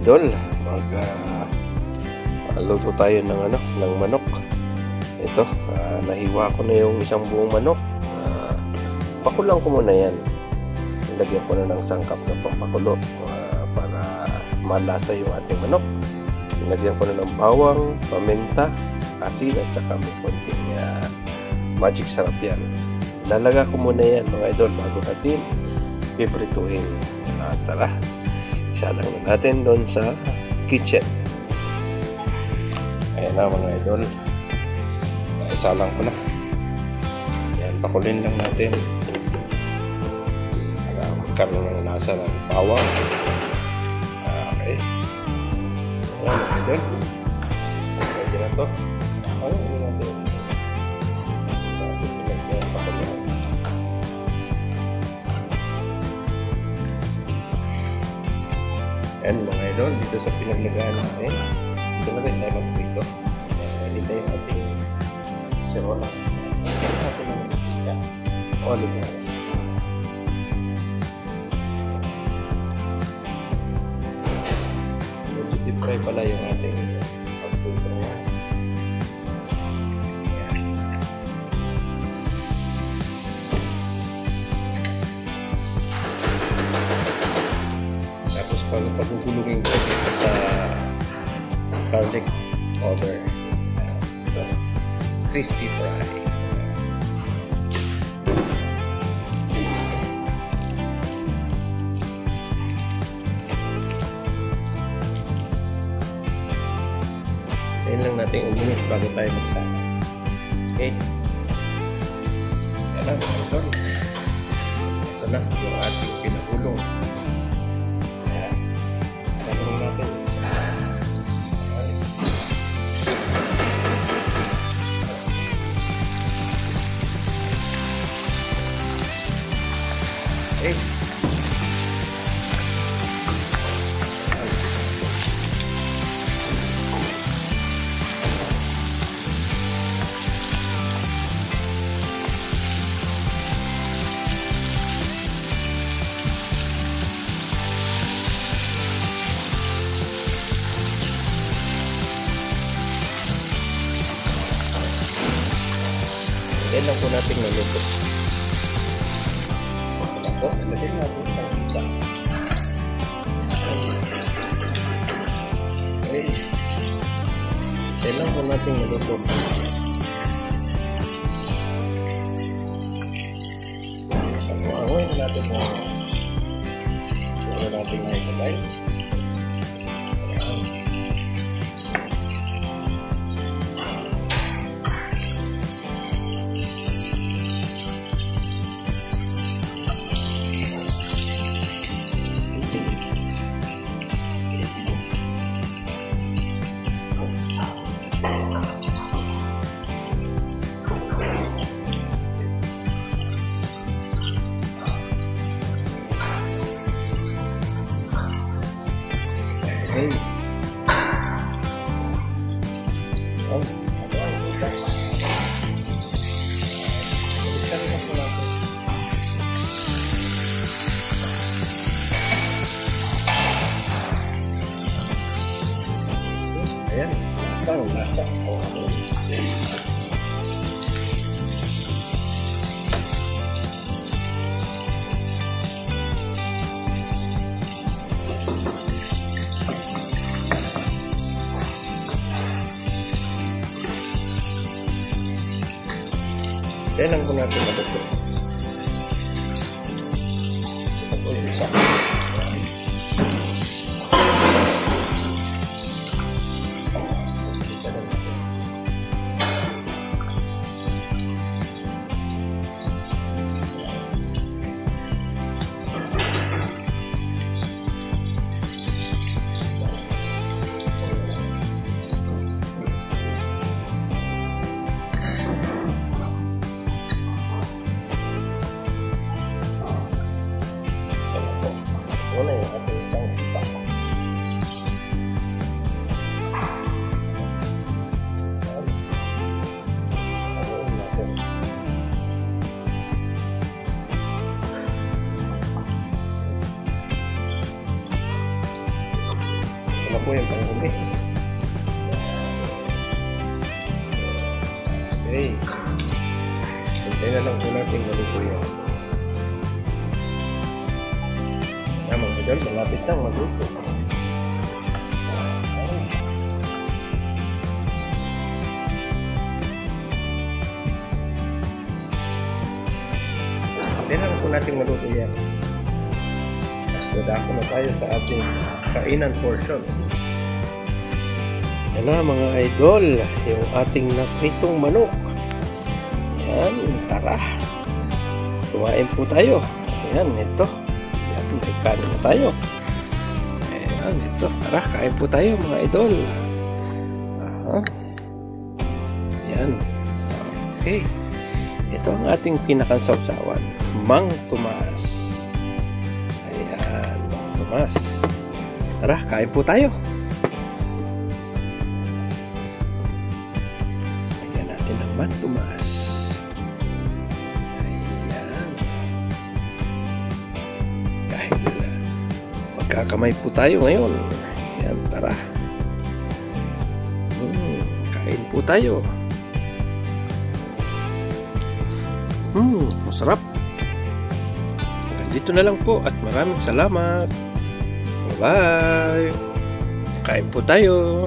idol, luto tayo ng manok. Ito, nahiwa ko na yung isang buong manok. Pakulang ko muna yan. Lagyan ko na ng sangkap na pampakulo para malasa yung ating manok. Lagyan ko na ng bawang, paminta, asin at saka may konting magic sarap yan. Lalaga ko muna yan mga idol bago natin piprituhin. Tara, isa lang na natin doon sa kitchen. Ayan na mga idol, isa lang ko na. Ayan, pakulin lang natin para magkaroon ng lasa ng bawang. Okay, ayan mga idol, pwede na to. Ano natin? Ayan mga idol, dito sa pinaglagahan natin, dito na rin tayo magprito. Dito yung ating serola. Olive oil. Medyo deep fry pala yung ating pagprito na yan. Tapos pagugulungin ko dito sa garlic powder, crispy fry. Ayan lang natin uminit bago tayo magsama. Okay, yan lang ito. Ito na yung ating pinagulong. Okay. Yan lang po natin naluto. Ito, nalagay natin ang iba. Okay. Yan lang po natin naluto. Pag-uangoy natin na natin na ikalay. Okay. Oh, ito ang kita. Buksan na po natin. Ayan, isang lasa. Yan lang po natin maluto. Ito po yung isa. po yung panghuli. Okay. Hintay na lang po natin maluto yan. Yan mga idol, malapit lang maluto. Hintay na lang po natin maluto yan. Dadako na tayo sa ating kainan portion. Yan na mga idol, yung ating napritong manok. Yan, tara. Kumain po tayo. Ayan, ito. Yan, may kanin na tayo. Ayan, ito. Tara, kain po tayo mga idol. Yan. Okay. Ito ang ating pinakansawsawan. Mang Tomas. Mas. Tara, kain po tayo. Lagyan natin ng Mang Tomas. Ayan. Dahil magkakamay po tayo ngayon. Ayan, tara. Kain po tayo. Masarap. Dito na lang po at maraming salamat. Bye! Kain po tayo!